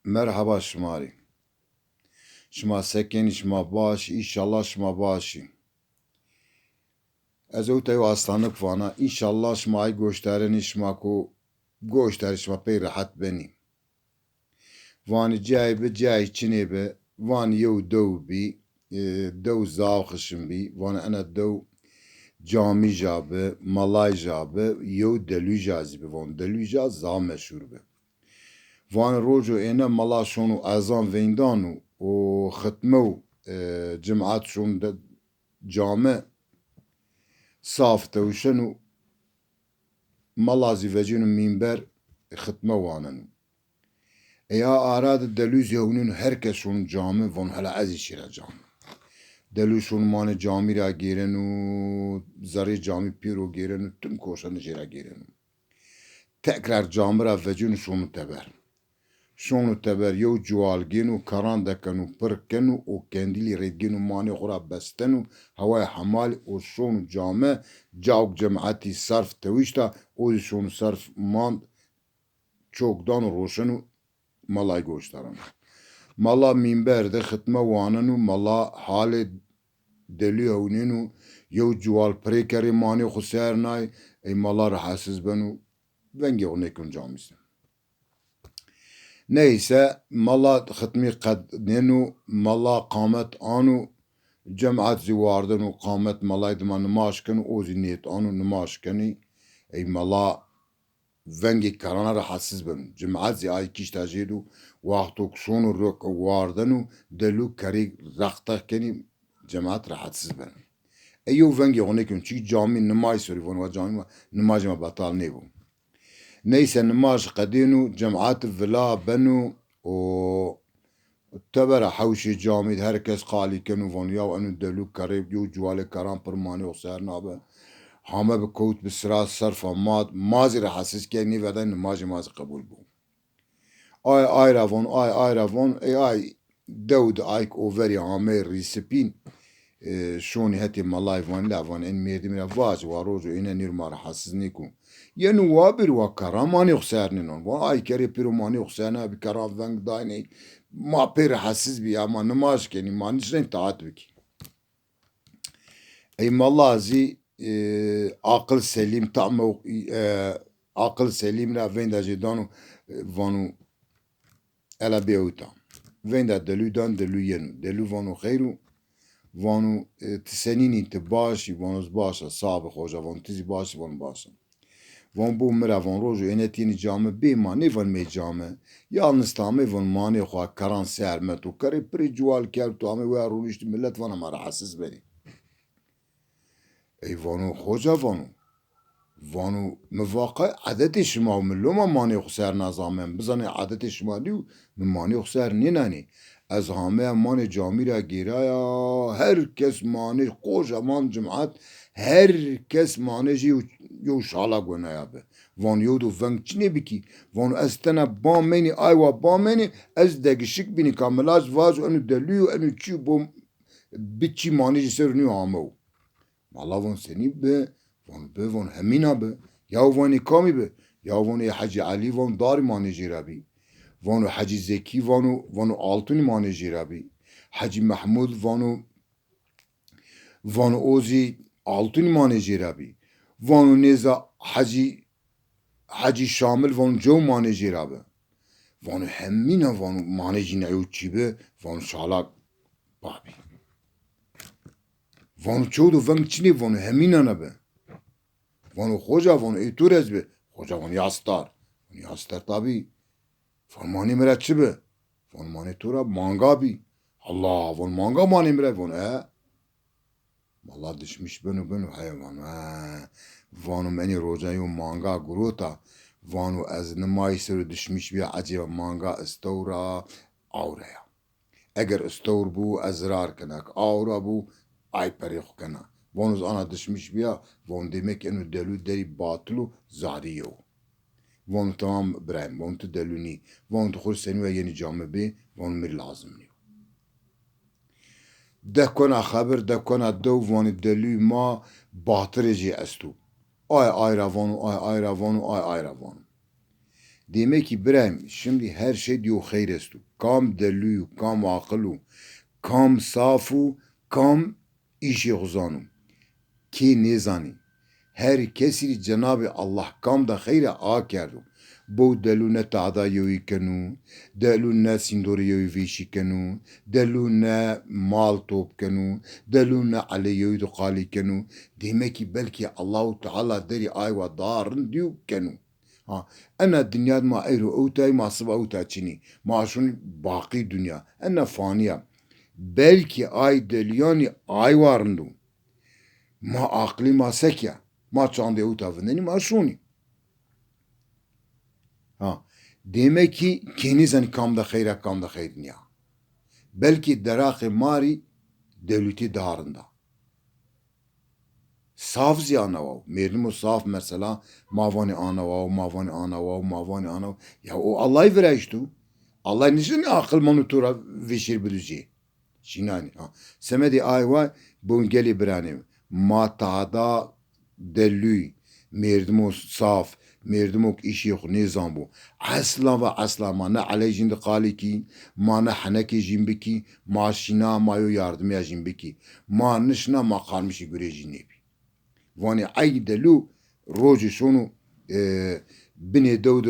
Merhaba şumari. Şuma sekeni şuma baş, inşallah şuma başı. Ez o teyo aslanık vana, inşallah şuma'yı gösterini şuma ku gösteri şuma pey rahat beni. Vani cay be cay çine be, vani yo dev bi, dev zavxışım bi, vani ana dev cami jabe, malay jabe, yo delü jazi be, vani delü jaz za meşhur be. Van rojo ene mala şonu azan vindanu o xitmo cemaat şun de cami saf tevşenu malazi vecinu minber xitmo vanenu. Eya arad delüz yevnun herkes şun cami von hala azi şira cami. Delüz şun mane cami ra girenu zari cami piro girenu tüm koşanı şira girenu. Tekrar cami ra vecinu şunu teber. شونو تبر یو جوالگینو کران دکنو پرکنو او کندیلی ریدگینو مانی خورا بستنو هوای حمال او شونو جامع جاوک جماعتی صرف تویشتا او شونو صرف مان çokdan roşenu malay gösteren. Mala minberde xitme wanenu mala hale deliyevnenu yew cuval prekeri mani xusernay ey mala rahatsız benu vengi onekun camisi. Neyse mala xitmi qednenu mala qamet anu cemaat zivardenu qamet malay dima nımaşkenu o zinniyet anu nımaşkeni ey mala vengi karana rahatsız ben cemaat zi ay kiştajedu vaqtu ksonu rök vardenu delu kari raqtakeni cemaat rahatsız ben eyo vengi onekun çünkü cami nımay sori von cami nımajma batal ne bu. Neyse نماش قدينو جمعات الفلا بنو و تبرا حوشي جامد herkes قالي كانوا فونيا وانو دلو كريب يو جوالي كرام برماني وصير نابا حامة بكوت بسراس صرفا مازي رح حسس كيني فدان نماجي مازي قبول بو اي رافون اي رافون اي دود ايك اوفري عامير ريسبين شوني هاتي مالاي فان لا فان ان ميردي من فاز واروجو انا نيرما رح حسس نيكو یعنی وابر و کرامانی خسرنون و ay kere piromani xusana bir karam vang dayne ma per hassiz bir ama namaş keni manişren taat biki. Ey mallazi akıl selim tam akıl selim la venda jedanu vanu ela beuta. Venda deludan deluyenu delu vanu khairu vanu tsenini te başı vanu başa sabı hoca vanu tizi başı vanu başa. Van bu mera van rojo enetini cami be mani van me cami. Yalnız tamı van mani xwa karan sermet u kare pri cual ker tu ame ve rolişti millet van ama rahatsız beni. Ey vanu hoca vanu. Vanu mevaka adeti şima milloma mani xser nazamen. Bizane adeti şima diu mani xser ninani. Ez hame mani cami ra giraya herkes mani kocaman cemaat herkes maneji yo şala gönaya be. Van yodu vang çine biki. Van estena bameni aywa bameni ez degişik bini kamelaj vaz onu deliyo onu çi bom biçi maneji serünü amau. Mala van seni be van hemina be. Ya vani kami be. Ya vani Hacı Ali van dar maneji rabi. Vanu Hacı Zeki vanu altın maneji rabi. Hacı Mahmud vanu ozi altın maneji rabi. Vanu neza Hacı Şamil vanu jo maneji rabi. Vanu hemmina vanu maneji neyuçi be vanu şalak babi. Vanu çoğdu vanu çini vanu hemmina ne be. Vanu hoca vanu eturez be. Hoca vanu yastar. Vanu yastar tabi. Farmani meretçi be. Vanu mani tura manga bi. Allah vanu manga mani meret vanu Vallahi düşmüş beni hayvan Vanu meni rocayu manga gruta Vanu ez nemaysır düşmüş bir acaba manga istovra auraya Eğer istovr bu ezrar kenak aura bu ay perih kena Vanu ana düşmüş bir Vanu demek enu delu deri batılu zadiyo Vanu tamam brem Vanu tu deluni Vanu tu khur seni ve yeni cami be Vanu mir lazım ni دکنا خبر دکنا دو وانی دلوی ما باطرجی استو آی روانو آی روانو آی روانو Demek ki İbrahim şimdi her şey diyor hayrestu. Kam delü, kam akıllu, kam safu, kam işi huzanum. Ki nizani. Her kesiri Cenab-ı Allah kam da hayre a kerdu. Bu delü ne ta'da yoyu kenu, delü ne sindori yoyu vişi kenu, delü ne mal top kenu, delü ne ale yoyu da kali kenu. Demek ki belki Allah-u Teala deri ayva darın diyor kenu. Ha, ana dünya ma ayru outay ma sıva outa çini. Ma şun baki dünya. Ana faniya. Belki ay delyani ay varındu. Ma akli ma sekya. Ma çande outa vindeni ma şuni. Ha. Demek ki kenizan kamda khayra kamda khayr dünya. Belki derakı mari devleti darında. Saf ziyana vav. Merdim saf mesela mavani ana vav, mavani ana vav, mavani ana vav. Ya o Allah'ı veriştu. Allah niçin akıl monutura vişir bilüci. Şinani. Semedi ayva bun geli branim. Ma ta'da delü. Merdim saf. Merdim işi yok nizam bu. Asla ve asla ma ne aleyhinde kali ki. Ma ne haneki jimbiki. Ma şina mayo yardım ya jimbiki. Ma nişna ma kalmışı göreci nebi. Vani ay delü roji şunu bine dövd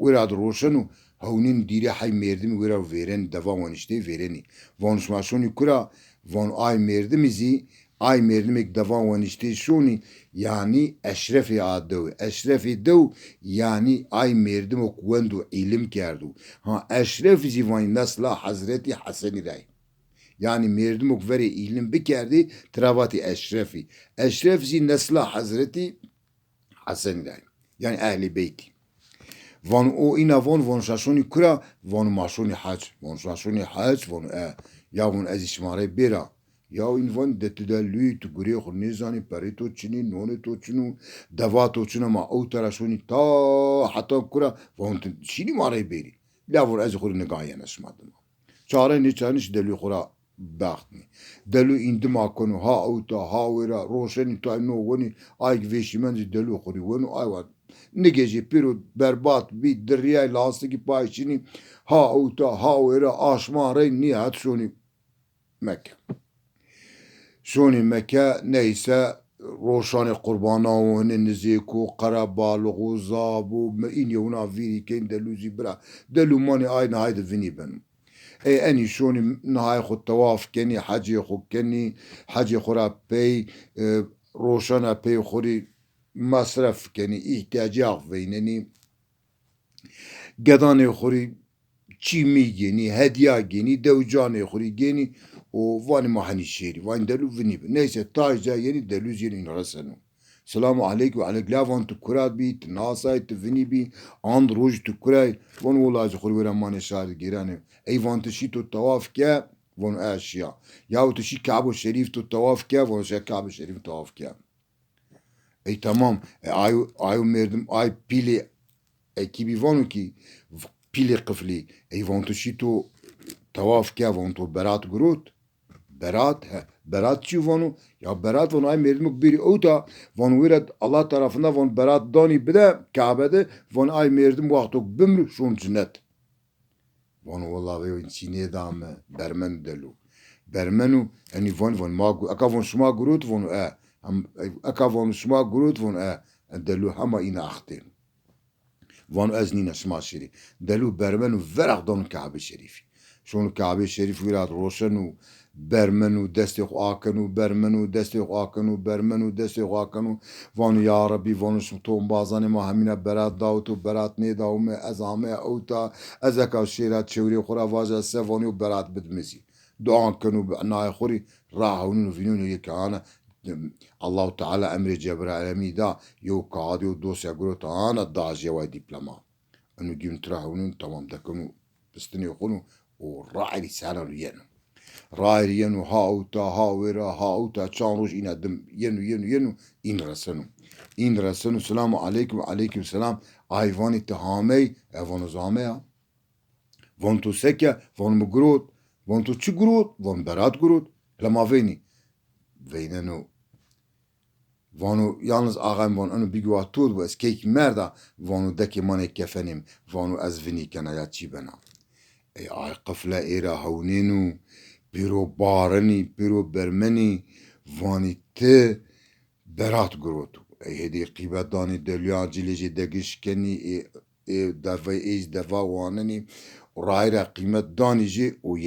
virad roşanu hawnin diri hay merdim vira veren deva vanişte vereni. Vanışmaşonu kura van ay merdimizi ay merdimek deva vanişte şuni yani eşrefi addev. Eşrefi dev yani ay merdim o kuvvendu ilim kerdu. Ha eşrefi zivani nasla Hazreti Hasan-ı Ray. Yani merdumuk veri ilim bikerdi travati eşrefi. Eşrefzi nesla Hazreti Hasan Ray. Yani ehli beyti. Van o ina van şaşoni kura van maşoni hac. Van şaşoni hac van ya van ez işmare bira. Ya in van detedellü tu guri xo nizani perito çini noni to çinu dava to çinu ma o taraşoni ta hatta kura van çini mare beri. La van ez xo ne gayen esmadım. Çare ne çaniş deli xura baktni. Delu indim akonu ha auta ha vera roşeni ta no woni ay gveşimen delu xuri woni ay var. Ne gece pero berbat bir derya lasti ki payçini ha auta ha vera aşmare nihat şoni Mekke. Şoni Mekke neyse روشان قربانا و هن نزیکو قربالغ و زابو این یونا ویری کن دلوزی برا دلو مانی آی نهاید وینی بنم ای انی شونی نهای خود تواف کنی حجی خود کنی حجی خورا پی روشان پی خوری مصرف کنی احتیاجی ویننی گدان خوری چی میگینی هدیه گینی دوجان خوری گینی o vani mahani şeri vani delu vini neyse tajda yeni deluz yeni rasanu selamu aleykum ve aleykum van tu kurat bi nasay tu vini bi and ruj tu kuray von ulaj khur vera mane şar girane ey van tu shi tu tawaf ke von aşya ya tu shi Kabe şerif tu tawaf ke von shi Kabe şerif tawaf ke ey tamam ay merdim ay pili ekibi vonu ki pili qifli ey van tu shi tu tawaf ke von tu berat grut Berat çivonu ya berat von ay merdimuk biri ota von virat Allah tarafında von berat doni bide Kabe'de von ay merdim vaktuk bimru şun cennet von vallahi ve çine dame bermen delu bermenu yani von magu aka von şuma gurut von aka von şuma gurut von delu hama ina ahtin von aznina şma şeri delu bermenu verak don Kabe şerifi şun Kabe şerif virat roşenu برمنو دستی خواکنو برمنو دستی خواکنو برمنو دستی خواکنو وانو یا ربی وانو شمتون بازان ما همینه برات داوتو برات نیداومه ازامه اوتا ازکا شیرات چوری خورا واجه سوانیو برات بدمزی دعا کنو بعنای خوری راهونو فینونو یکانا الله تعالى امر جبرائيل دا يو قاضي ودوسيا قلت انا داجي واي دبلوما انو جيم تراهونو تمام دكنو بستني يقولوا وراعي رسالة لينو راير ينو هاوتا هاورا هاوتا تشانروج إن دم ينو إن رسنو سلام عليكم عليكم السلام أيواني تهامي أيوانو زامي وان تو سكيا وان مقرود وان تو تشي قرود وان برات قرود لما فيني فيننو وانو yalnız ağam van onu bigwa tut bu eskek merda vanu deki mane kefenim vanu azvini kana ya çibena ay qafla era hawnenu biro barani biro bermeni vani te berat grotu hedi qibet dani delya cileci degişkeni dava dava wanani rayra kıymet danici o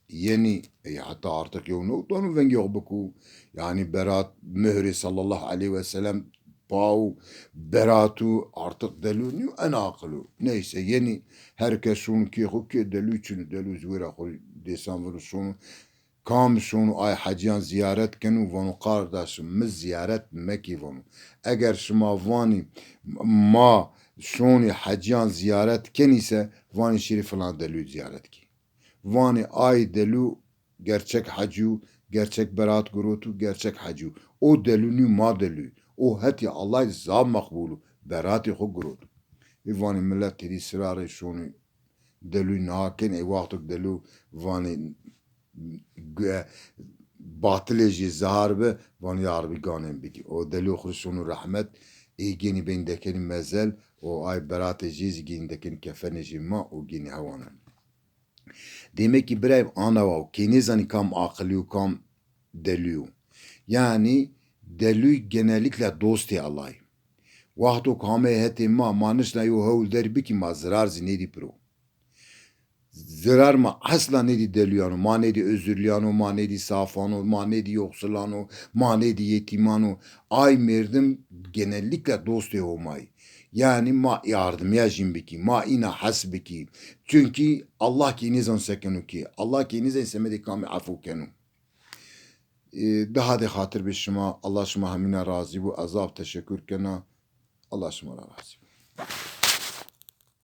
yeni hatta artık yok onu vengi yobuku yani berat mühri sallallahu aleyhi ve sellem pau beratu artık deluni en akıllı neyse yeni herkes şunu ki hukke delu için delu zvira desan sonu kam şunu ay hacıyan ziyaret kenu vanu kardeşim ziyaret meki vanu eğer şuma vani ma şunu hacıyan ziyaret ken ise vani şerif falan delu ziyaret ki vani ay delu gerçek hacı gerçek berat gurutu gerçek hacı o delunu ma delu o heti Allah zam makbulu berati hu gurutu vani millet tedi sırarı şunu delu naken vaktuk delu vani batıleci zahar be vani yarbi ganem biki o delu khusunu rahmet geni bendekeni mezel o ay berat ciz gendekeni kefeneci ma o geni havanan demek ki birey anava ki zani kam akıllı kam delu yani delu genellikle dosti Allah vaktu kame heti ma manışla yo havul derbi ki ma zarar zinedi pro zarar ma asla nedi deliyano ma nedi özürliyano ma nedi safano ma nedi yoksulano ma nedi yetimano ay merdim genellikle dosti olmayı yani ma yardım ya jimbiki ma ina hasbiki çünkü Allah ki nizan sekenu ki Allah ki nizan semedi kami afu kenu daha da hatır bir şuma Allah şuma hamine razı bu azap teşekkür kena Allah şuma razı